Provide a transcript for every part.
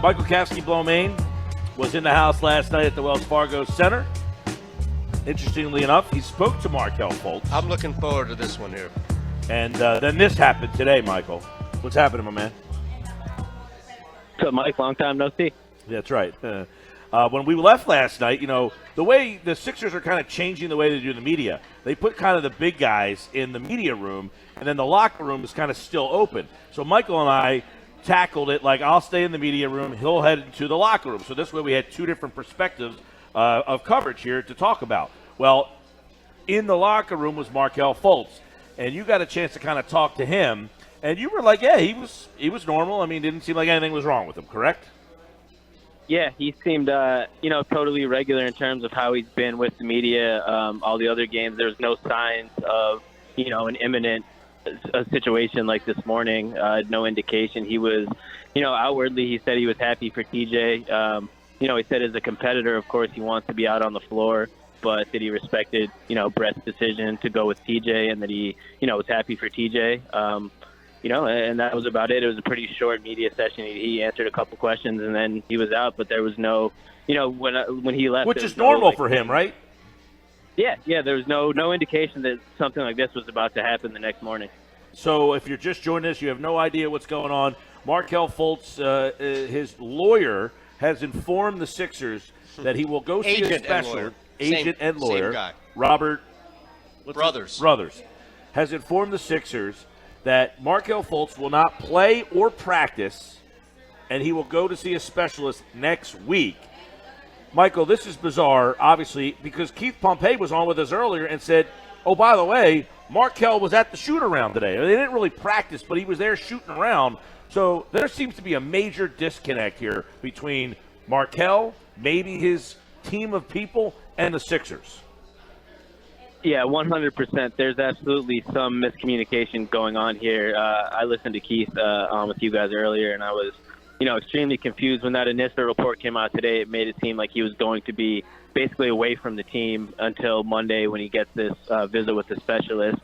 Michael Kaskey-Blomain was in the house last night at the Wells Fargo Center. Interestingly enough, he spoke to Markelle Fultz. I'm looking forward to this one here. And then this happened today, Michael. What's happening, my man? What's up, Mike? Long time no see. That's right. When we left last night, the way the Sixers are kind of changing the way they do the media, they put kind of the big guys in the media room, and then the locker room is kind of still open. So Michael and I tackled it like I'll stay in the media room, he'll head into the locker room. So this way we had two different perspectives of coverage here to talk about. Well, in the locker room was Markelle Fultz, and you got a chance to kind of talk to him, and you were like, yeah, he was normal. I mean, didn't seem like anything was wrong with him, correct? Yeah, he seemed, totally regular in terms of how he's been with the media. All the other games, there was no signs of, an imminent situation like this morning. No indication. He was, outwardly he said he was happy for TJ. He said as a competitor, of course, he wants to be out on the floor, but that he respected, Brett's decision to go with TJ and that he, was happy for TJ. And that was about it. It was a pretty short media session. He answered a couple questions and then he was out, but there was no, when he left. Which is normal for him, right? Yeah, there was no indication that something like this was about to happen the next morning. So if you're just joining us, you have no idea what's going on. Markelle Fultz, his lawyer, has informed the Sixers that he will go see a specialist. Agent and lawyer. Same guy. Robert Brothers has informed the Sixers that Markelle Fultz will not play or practice, and he will go to see a specialist next week. Michael, this is bizarre, obviously, because Keith Pompey was on with us earlier and said, oh, by the way, Markelle was at the shoot-around today. They didn't really practice, but he was there shooting around. So there seems to be a major disconnect here between Markelle, maybe his team of people, and the Sixers. Yeah, 100%. There's absolutely some miscommunication going on here. I listened to Keith on with you guys earlier, and I was, extremely confused when that initial report came out today. It made it seem like he was going to be basically away from the team until Monday when he gets this visit with the specialist,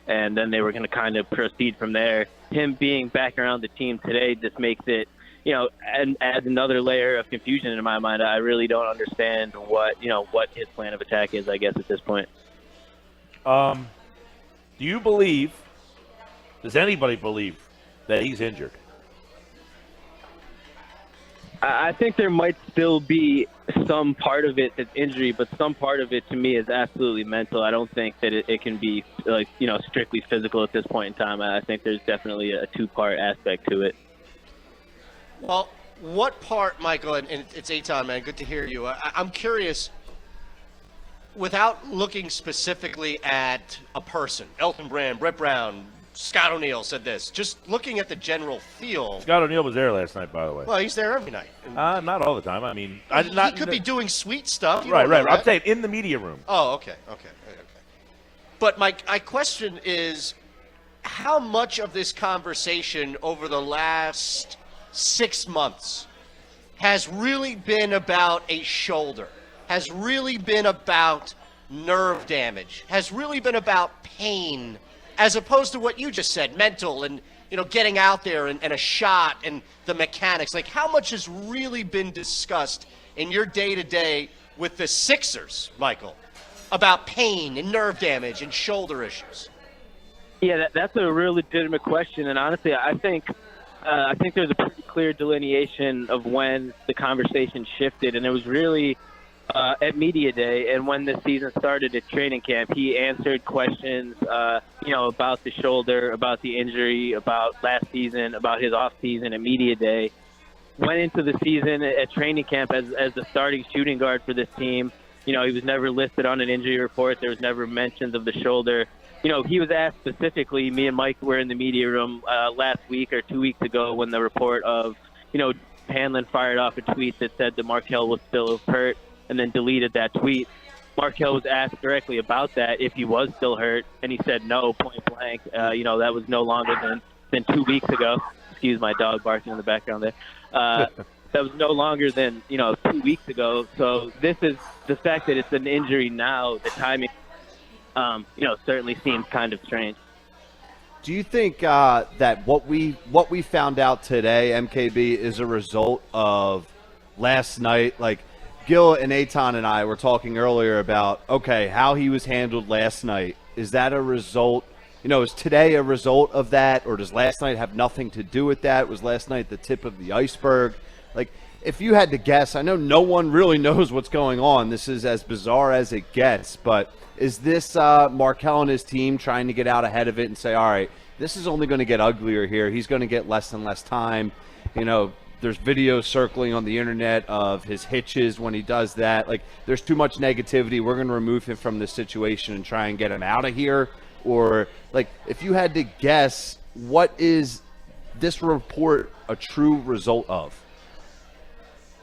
and then they were going to kind of proceed from there. Him being back around the team today just makes it, and adds another layer of confusion in my mind. I really don't understand what his plan of attack is, I guess, at this point. Do you believe, does anybody believe that he's injured? I think there might still be some part of it that's injury, but some part of it to me is absolutely mental. I don't think that it can be strictly physical at this point in time. I think there's definitely a two-part aspect to it. Well, what part, Michael, and it's Eitan, man, good to hear you. I'm curious, without looking specifically at a person, Elton Brand, Brett Brown, Scott O'Neal said this, just looking at the general feel. Scott O'Neal was there last night, by the way. Well, he's there every night. Not all the time. I mean, he could be doing sweet stuff. Right. I'm saying in the media room. Oh, okay. But my question is, how much of this conversation over the last 6 months has really been about a shoulder, has really been about nerve damage, has really been about pain, as opposed to what you just said, mental and, getting out there and a shot and the mechanics? Like, how much has really been discussed in your day-to-day with the Sixers, Michael, about pain and nerve damage and shoulder issues? Yeah, that's a real legitimate question, and honestly, I think there's a pretty clear delineation of when the conversation shifted, and it was really at media day and when the season started at training camp. He answered questions, about the shoulder, about the injury, about last season, about his off season at media day. Went into the season at training camp as the starting shooting guard for this team. He was never listed on an injury report. There was never mentions of the shoulder. He was asked specifically. Me and Mike were in the media room last week or 2 weeks ago when the report of, Hanlon fired off a tweet that said that Markelle was still hurt, and then deleted that tweet. Markelle was asked directly about that, if he was still hurt, and he said no, point blank. That was no longer than 2 weeks ago. Excuse my dog barking in the background there. That was no longer than, 2 weeks ago. So this is the fact that it's an injury now, the timing, certainly seems kind of strange. Do you think that what we found out today, MKB, is a result of last night? Like Gil and Eitan and I were talking earlier about, okay, how he was handled last night. Is that a result? Is today a result of that, or does last night have nothing to do with that? Was last night the tip of the iceberg? Like, if you had to guess, I know no one really knows what's going on. This is as bizarre as it gets, but is this Markelle and his team trying to get out ahead of it and say, all right, this is only going to get uglier here. He's going to get less and less time. There's videos circling on the internet of his hitches when he does that. Like, there's too much negativity. We're going to remove him from this situation and try and get him out of here. Or, like, if you had to guess, what is this report a true result of?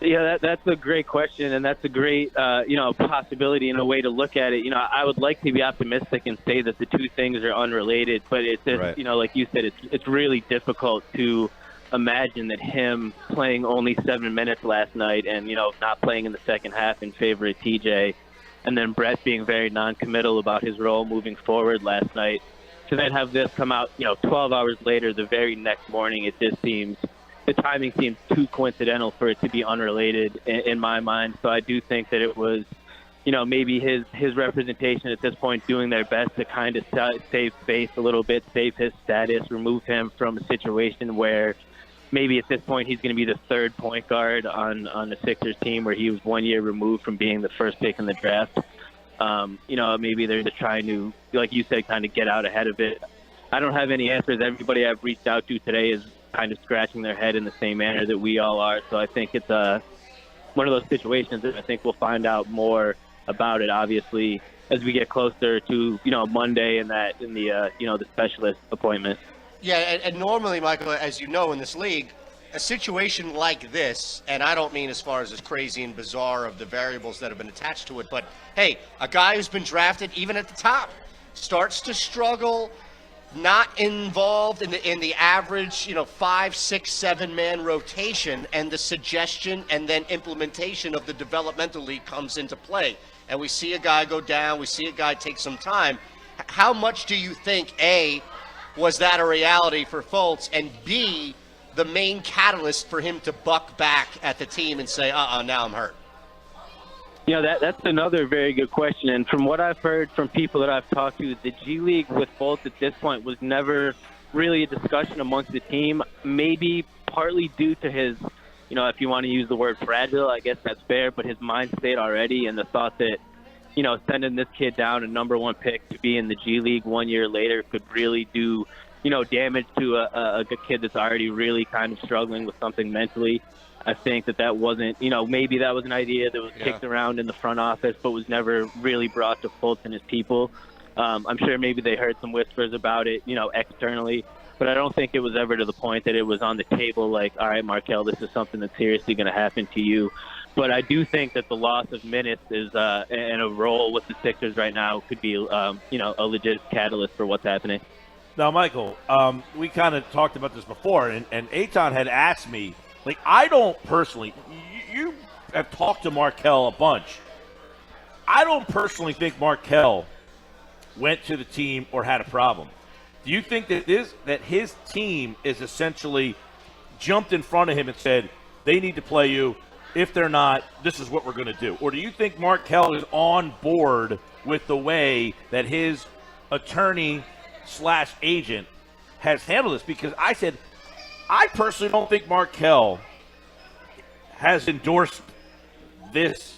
Yeah, that's a great question, and that's a great, possibility and a way to look at it. I would like to be optimistic and say that the two things are unrelated, but it's just, right. Like you said, it's really difficult to imagine that him playing only 7 minutes last night and, not playing in the second half in favor of TJ, and then Brett being very non-committal about his role moving forward last night, to then have this come out, 12 hours later, the very next morning. The timing seems too coincidental for it to be unrelated in my mind. So I do think that it was, maybe his representation at this point doing their best to kind of save face a little bit, save his status, remove him from a situation where maybe at this point he's going to be the third point guard on the Sixers team, where he was 1 year removed from being the first pick in the draft. Maybe they're just trying to, like you said, kind of get out ahead of it. I don't have any answers. Everybody I've reached out to today is kind of scratching their head in the same manner that we all are. So I think it's one of those situations that I think we'll find out more about it, obviously, as we get closer to, Monday and the specialist appointment. Yeah, and normally, Michael, as you know, in this league, a situation like this, and I don't mean as far as crazy and bizarre of the variables that have been attached to it, but hey, a guy who's been drafted even at the top starts to struggle, not involved in the average 5, 6, 7-man rotation, and the suggestion and then implementation of the developmental league comes into play, and we see a guy go down, we see a guy take some time. How much do you think, A, was that a reality for Fultz, and B, the main catalyst for him to buck back at the team and say, now I'm hurt? That's another very good question. And from what I've heard from people that I've talked to, the G League with Fultz at this point was never really a discussion amongst the team, maybe partly due to his, if you want to use the word fragile, I guess that's fair, but his mind state already, and the thought that, sending this kid down a number one pick to be in the G League 1 year later could really do, damage to a kid that's already really kind of struggling with something mentally. I think that wasn't, maybe that was an idea that was kicked around in the front office, but was never really brought to Fultz and his people. I'm sure maybe they heard some whispers about it, externally, but I don't think it was ever to the point that it was on the table like, all right, Markelle, this is something that's seriously going to happen to you. But I do think that the loss of minutes is and a role with the Sixers right now could be, a legit catalyst for what's happening. Now, Michael, we kind of talked about this before, and Eitan had asked me, like, I don't personally – you have talked to Markelle a bunch. I don't personally think Markelle went to the team or had a problem. Do you think that his team is essentially jumped in front of him and said, they need to play you? If they're not, this is what we're going to do. Or do you think Markelle is on board with the way that his attorney/agent has handled this? Because I said, I personally don't think Markelle has endorsed this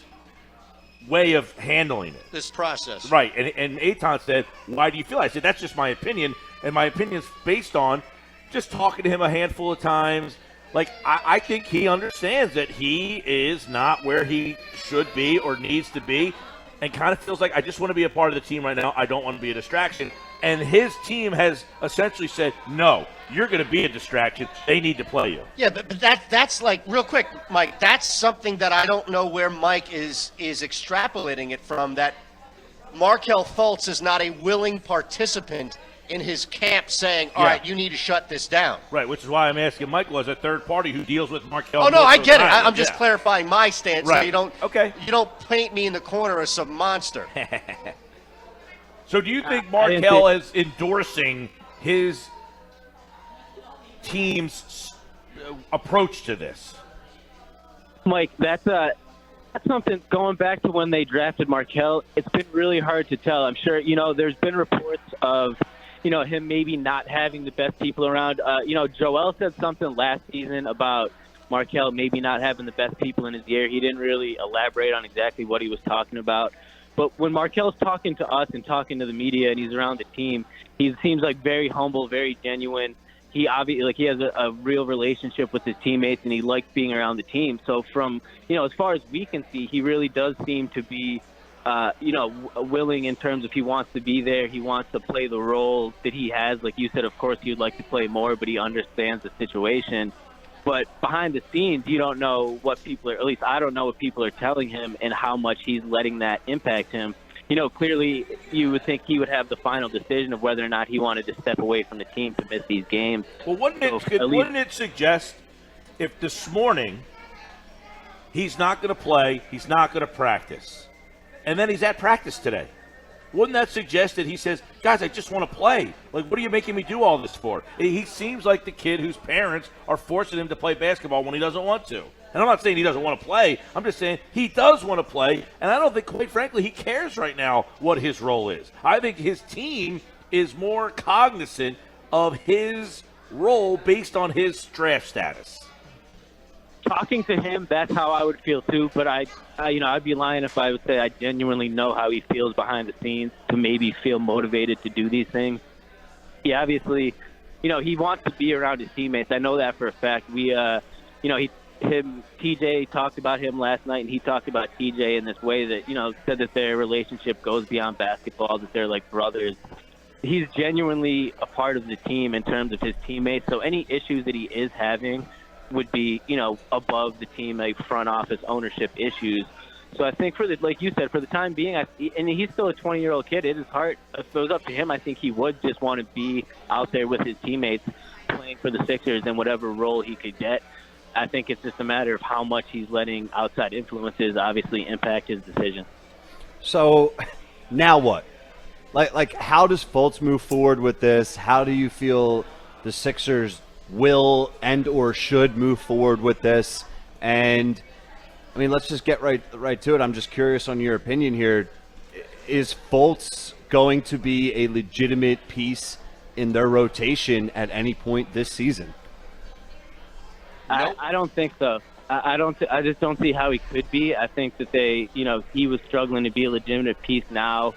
way of handling it. This process. Right. And Eitan said, why do you feel that? I said, that's just my opinion. And my opinion is based on just talking to him a handful of times. Like, I think he understands that he is not where he should be or needs to be, and kind of feels like, I just want to be a part of the team right now. I don't want to be a distraction. And his team has essentially said, no, you're going to be a distraction. They need to play you. Yeah, but that's like, real quick, Mike, that's something that I don't know where Mike is extrapolating it from, that Markelle Fultz is not a willing participant in his camp saying, all right, you need to shut this down. Right, which is why I'm asking Michael as a third party who deals with Markelle. Oh, no, I get it. I'm just clarifying my stance, right. So you don't paint me in the corner as some monster. So do you think Markelle is endorsing his team's approach to this? Mike, that's something going back to when they drafted Markelle. It's been really hard to tell. I'm sure, there's been reports of, him maybe not having the best people around. Joel said something last season about Markelle maybe not having the best people in his ear. He didn't really elaborate on exactly what he was talking about. But when Markelle's talking to us and talking to the media and he's around the team, he seems like very humble, very genuine. He obviously he has a real relationship with his teammates, and he likes being around the team. So from as far as we can see, he really does seem to be willing in terms of he wants to be there. He wants to play the role that he has. Like you said, of course, he'd like to play more, but he understands the situation. But behind the scenes, you don't know what people are, at least I don't know what people are telling him and how much he's letting that impact him. Clearly you would think he would have the final decision of whether or not he wanted to step away from the team to miss these games. Well, wouldn't it suggest if this morning he's not going to play, he's not going to practice, and then he's at practice today? Wouldn't that suggest that he says, guys, I just want to play? Like, what are you making me do all this for? He seems like the kid whose parents are forcing him to play basketball when he doesn't want to. And I'm not saying he doesn't want to play. I'm just saying he does want to play. And I don't think, quite frankly, he cares right now what his role is. I think his team is more cognizant of his role based on his draft status. Talking to him, that's how I would feel too. But I'd be lying if I would say I genuinely know how he feels behind the scenes to maybe feel motivated to do these things. He obviously, he wants to be around his teammates. I know that for a fact. TJ talked about him last night, and he talked about TJ in this way that, said that their relationship goes beyond basketball, that they're like brothers. He's genuinely a part of the team in terms of his teammates. So any issues that he is having would be, above the team, like front office ownership issues. So I think like you said, for the time being, and he's still a 20-year-old kid, it is hard. If it was up to him, I think he would just want to be out there with his teammates playing for the Sixers in whatever role he could get. I think it's just a matter of how much he's letting outside influences obviously impact his decision. So now what? Like how does Fultz move forward with this? How do you feel the Sixers will and or should move forward with this? And I mean, let's just get right to it. I'm just curious on your opinion here. Is Fultz going to be a legitimate piece in their rotation at any point this season? Nope. I don't think so. I just don't see how he could be. I think that he was struggling to be a legitimate piece now,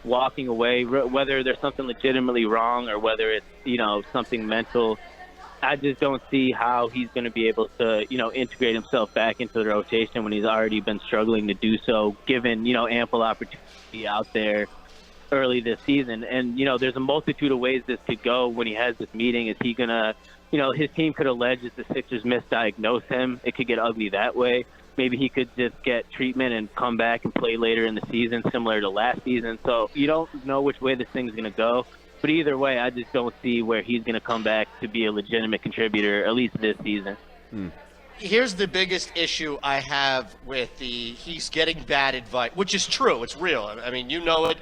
walking away, whether there's something legitimately wrong or whether it's, something mental. I just don't see how he's going to be able to, integrate himself back into the rotation when he's already been struggling to do so, given, ample opportunity out there early this season. And, there's a multitude of ways this could go when he has this meeting. Is he going to, his team could allege that the Sixers misdiagnosed him. It could get ugly that way. Maybe he could just get treatment and come back and play later in the season, similar to last season. So you don't know which way this thing's going to go. But either way, I just don't see where he's going to come back to be a legitimate contributor, at least this season. Here's the biggest issue I have with he's getting bad advice, which is true. It's real. I mean, it.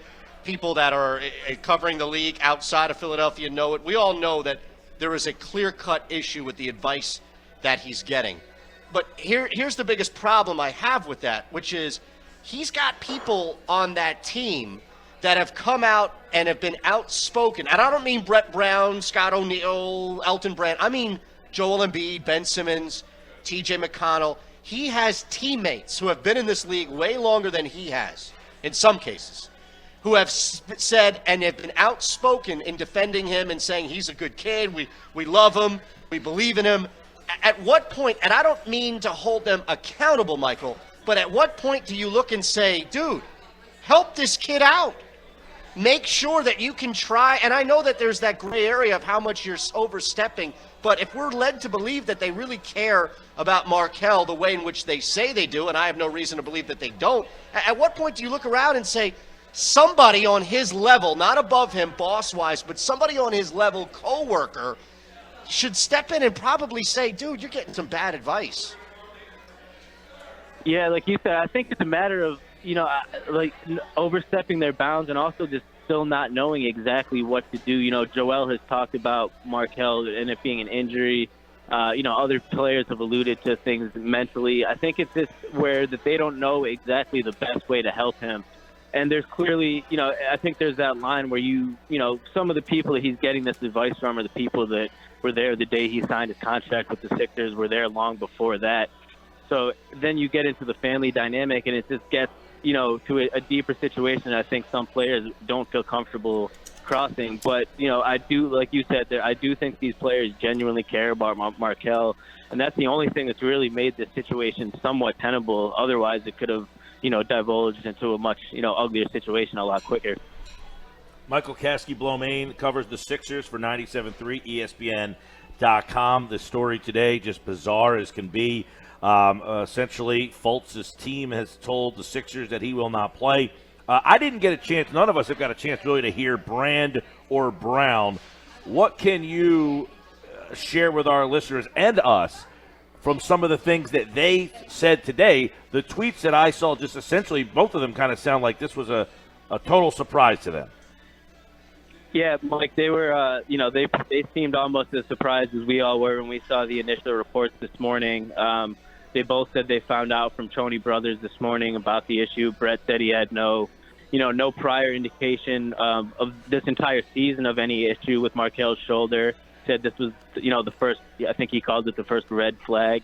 People that are covering the league outside of Philadelphia know it. We all know that there is a clear-cut issue with the advice that he's getting. But here's the biggest problem I have with that, which is he's got people on that team that have come out and have been outspoken. And I don't mean Brett Brown, Scott O'Neal, Elton Brand. I mean Joel Embiid, Ben Simmons, T.J. McConnell. He has teammates who have been in this league way longer than he has, in some cases, who have said and have been outspoken in defending him and saying he's a good kid, we love him, we believe in him. At what point, and I don't mean to hold them accountable, Michael, but at what point do you look and say, dude, help this kid out? Make sure that you can try, and I know that there's that gray area of how much you're overstepping, but if we're led to believe that they really care about Markelle the way in which they say they do, and I have no reason to believe that they don't, at what point do you look around and say, somebody on his level, not above him boss-wise, but somebody on his level, co-worker, should step in and probably say, dude, you're getting some bad advice. Yeah, like you said, I think it's a matter of, overstepping their bounds and also just still not knowing exactly what to do. You know, Joel has talked about Markelle and it being an injury. You know, other players have alluded to things mentally. I think it's just where that they don't know exactly the best way to help him. And there's clearly, you know, I think there's that line where you know, some of the people that he's getting this advice from are the people that were there the day he signed his contract with the Sixers, were there long before that. So then you get into the family dynamic, and it just gets, you know, to a deeper situation. I think some players don't feel comfortable crossing. But, you know, I do, like you said, I do think these players genuinely care about Markelle, and that's the only thing that's really made this situation somewhat tenable. Otherwise, it could have, you know, divulged into a much, you know, uglier situation a lot quicker. Michael Kaskey-Blomain covers the Sixers for 97.3 ESPN.com. The story today, just bizarre as can be. Essentially, Fultz's team has told the Sixers that he will not play. I didn't get a chance, none of us have got a chance really to hear Brand or Brown. What can you share with our listeners and us from some of the things that they said today? The tweets that I saw, just essentially, both of them kind of sound like this was a total surprise to them. Yeah, Mike, they were, you know, they seemed almost as surprised as we all were when we saw the initial reports this morning. They both said they found out from Tony Brothers this morning about the issue. Brett said he had no prior indication of this entire season of any issue with Markelle's shoulder. Said this was, you know, the first, I think he called it the first red flag,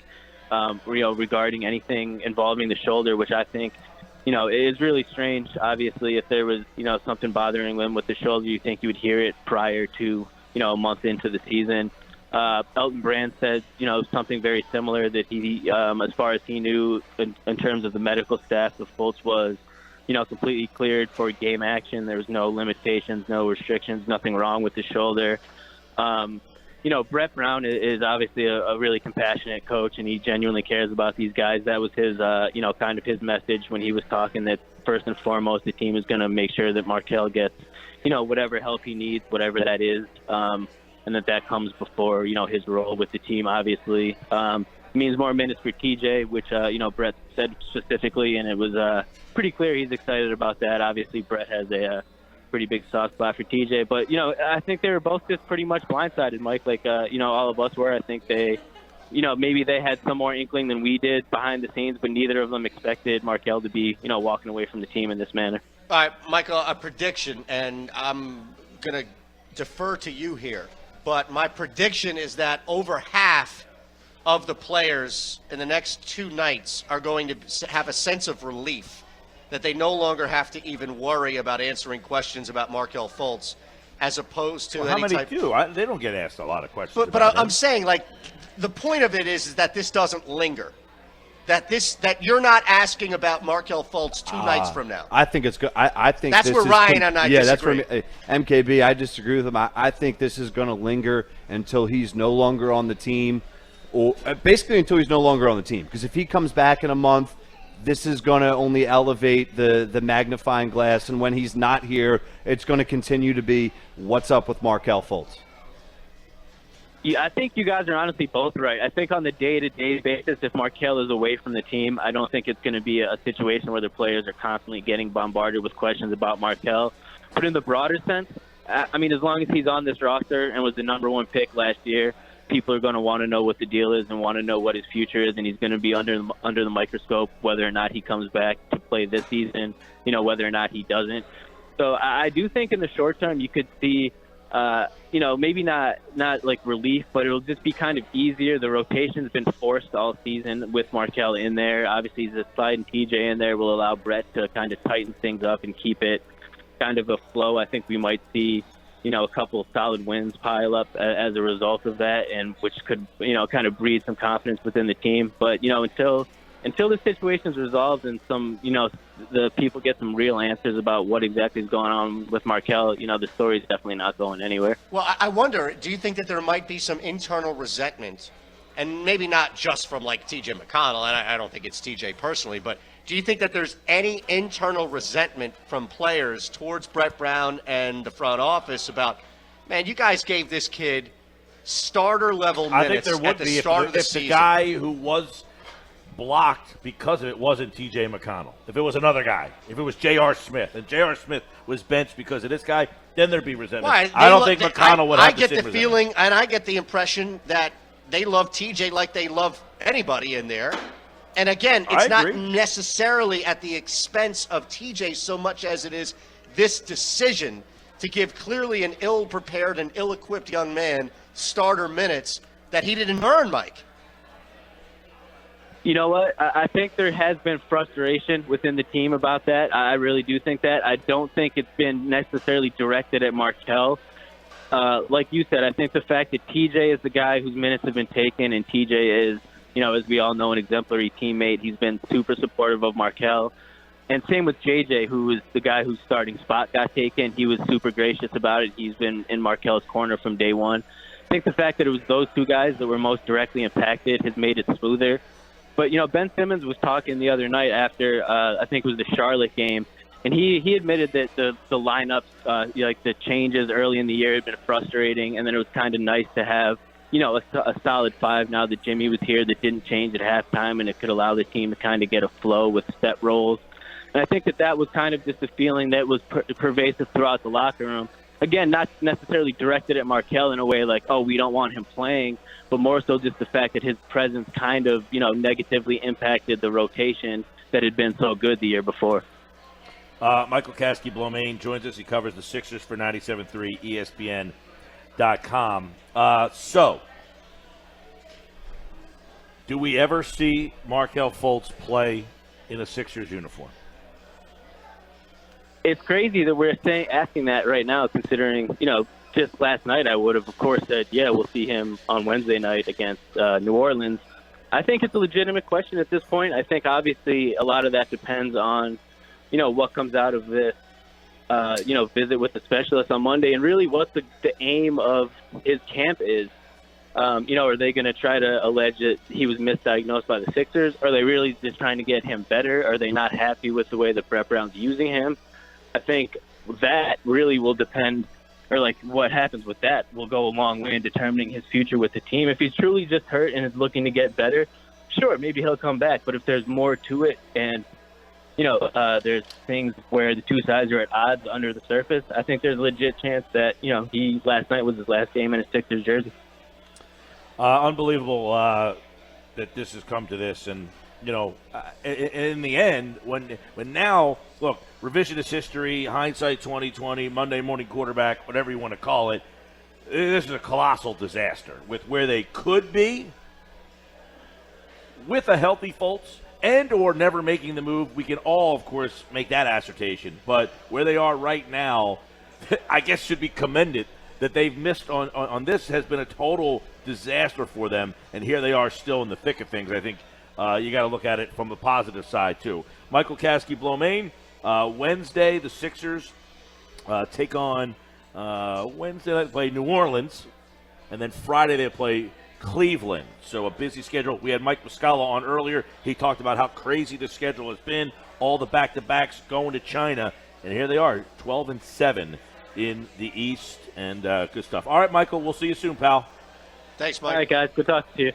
you know, regarding anything involving the shoulder, which I think, you know, it is really strange. Obviously, if there was, you know, something bothering him with the shoulder, you think you would hear it prior to, you know, a month into the season. Elton Brand said, you know, something very similar, that he, as far as he knew, in terms of the medical staff, the Fultz was, you know, completely cleared for game action. There was no limitations, no restrictions, nothing wrong with the shoulder. You know, Brett Brown is obviously a really compassionate coach, and he genuinely cares about these guys. That was his, you know, kind of his message when he was talking, that first and foremost, the team is going to make sure that Markelle gets, you know, whatever help he needs, whatever that is, and that comes before, you know, his role with the team, obviously. It means more minutes for TJ, which, you know, Brett said specifically, and it was pretty clear he's excited about that. Obviously, Brett has a pretty big soft spot for TJ. But, you know, I think they were both just pretty much blindsided, Mike, like, you know, all of us were. I think they, you know, maybe they had some more inkling than we did behind the scenes, but neither of them expected Markelle to be, you know, walking away from the team in this manner. All right, Michael, a prediction, and I'm going to defer to you here. But my prediction is that over half of the players in the next 2 nights are going to have a sense of relief that they no longer have to even worry about answering questions about Markelle Fultz, as opposed to how many do? They don't get asked a lot of questions. But I'm saying, like, the point of it is that this doesn't linger. That you're not asking about Markelle Fultz 2 nights from now. I think it's good. I think that's this where is Ryan and I disagree. That's where MKB. I disagree with him. I think this is going to linger until he's no longer on the team, or basically until he's no longer on the team. Because if he comes back in a month, this is going to only elevate the magnifying glass, and when he's not here, it's going to continue to be what's up with Markelle Fultz. Yeah, I think you guys are honestly both right. I think on the day-to-day basis, if Markelle is away from the team, I don't think it's going to be a situation where the players are constantly getting bombarded with questions about Markelle. But in the broader sense, I mean, as long as he's on this roster and was the number 1 pick last year, people are going to want to know what the deal is and want to know what his future is, and he's going to be under the microscope whether or not he comes back to play this season, you know, whether or not he doesn't. So I do think in the short term you could see, you know, maybe not like relief, but it'll just be kind of easier. The rotation's been forced all season with Markelle in there. Obviously, the slide and TJ in there will allow Brett to kind of tighten things up and keep it kind of a flow. I think we might see, you know, a couple of solid wins pile up as a result of that, and which could, you know, kind of breed some confidence within the team. But, you know, until the situation's resolved and some, you know, the people get some real answers about what exactly is going on with Markelle, you know, the story's definitely not going anywhere. Well, I wonder, do you think that there might be some internal resentment, and maybe not just from, like, TJ McConnell, and I don't think it's TJ personally, but do you think that there's any internal resentment from players towards Brett Brown and the front office about, man, you guys gave this kid starter-level minutes I think there would at the be start of the if season? the guy who was blocked because of it wasn't T.J. McConnell. If it was another guy, if it was J.R. Smith, and J.R. Smith was benched because of this guy, then there'd be resentment. Well, I don't think McConnell would have the same resentment. I get the feeling, and I get the impression that they love T.J. like they love anybody in there. And again, it's not necessarily at the expense of T.J. so much as it is this decision to give clearly an ill-prepared and ill-equipped young man starter minutes that he didn't earn, Mike. You know what? I think there has been frustration within the team about that. I really do think that. I don't think it's been necessarily directed at Markelle. Like you said, I think the fact that TJ is the guy whose minutes have been taken, and TJ is, as we all know, an exemplary teammate. He's been super supportive of Markelle. And same with JJ, who is the guy whose starting spot got taken. He was super gracious about it. He's been in Markelle's corner from day one. I think the fact that it was those two guys that were most directly impacted has made it smoother. But, Ben Simmons was talking the other night after, I think it was the Charlotte game, and he admitted that the lineups, like the changes early in the year had been frustrating, and then it was kind of nice to have, a solid five now that Jimmy was here that didn't change at halftime, and it could allow the team to kind of get a flow with step rolls. And I think that was kind of just a feeling that was pervasive throughout the locker room. Again, not necessarily directed at Markelle in a way like, oh, we don't want him playing, but more so just the fact that his presence kind of, negatively impacted the rotation that had been so good the year before. Michael Kaskey-Blomain joins us. He covers the Sixers for 97.3 ESPN.com. So, do we ever see Markelle Fultz play in a Sixers uniform? It's crazy that we're asking that right now, considering, just last night I would have, of course, said, yeah, we'll see him on Wednesday night against New Orleans. I think it's a legitimate question at this point. I think, obviously, a lot of that depends on, what comes out of this, visit with the specialist on Monday, and really what the aim of his camp is. Are they going to try to allege that he was misdiagnosed by the Sixers? Are they really just trying to get him better? Are they not happy with the way the prep round's using him? I think that really will depend, or like what happens with that will go a long way in determining his future with the team. If he's truly just hurt and is looking to get better, sure, maybe he'll come back. But if there's more to it and, there's things where the two sides are at odds under the surface, I think there's a legit chance that, he last night was his last game in a Sixers jersey. Unbelievable that this has come to this. And, in the end, when now, look, revisionist history, hindsight 2020, Monday morning quarterback, whatever you want to call it, this is a colossal disaster with where they could be with a healthy Fultz and or never making the move. We can all, of course, make that assertion. But where they are right now, I guess should be commended that they've missed on this has been a total disaster for them. And here they are still in the thick of things. I think you got to look at it from the positive side, too. Michael Kaskey-Blomain, Wednesday, the Sixers take on Wednesday night, play New Orleans, and then Friday they play Cleveland. So a busy schedule. We had Mike Muscala on earlier. He talked about how crazy the schedule has been, all the back-to-backs going to China, and here they are, 12-7 in the East, and good stuff. All right, Michael, we'll see you soon, pal. Thanks, Mike. All right, guys. Good talking to you.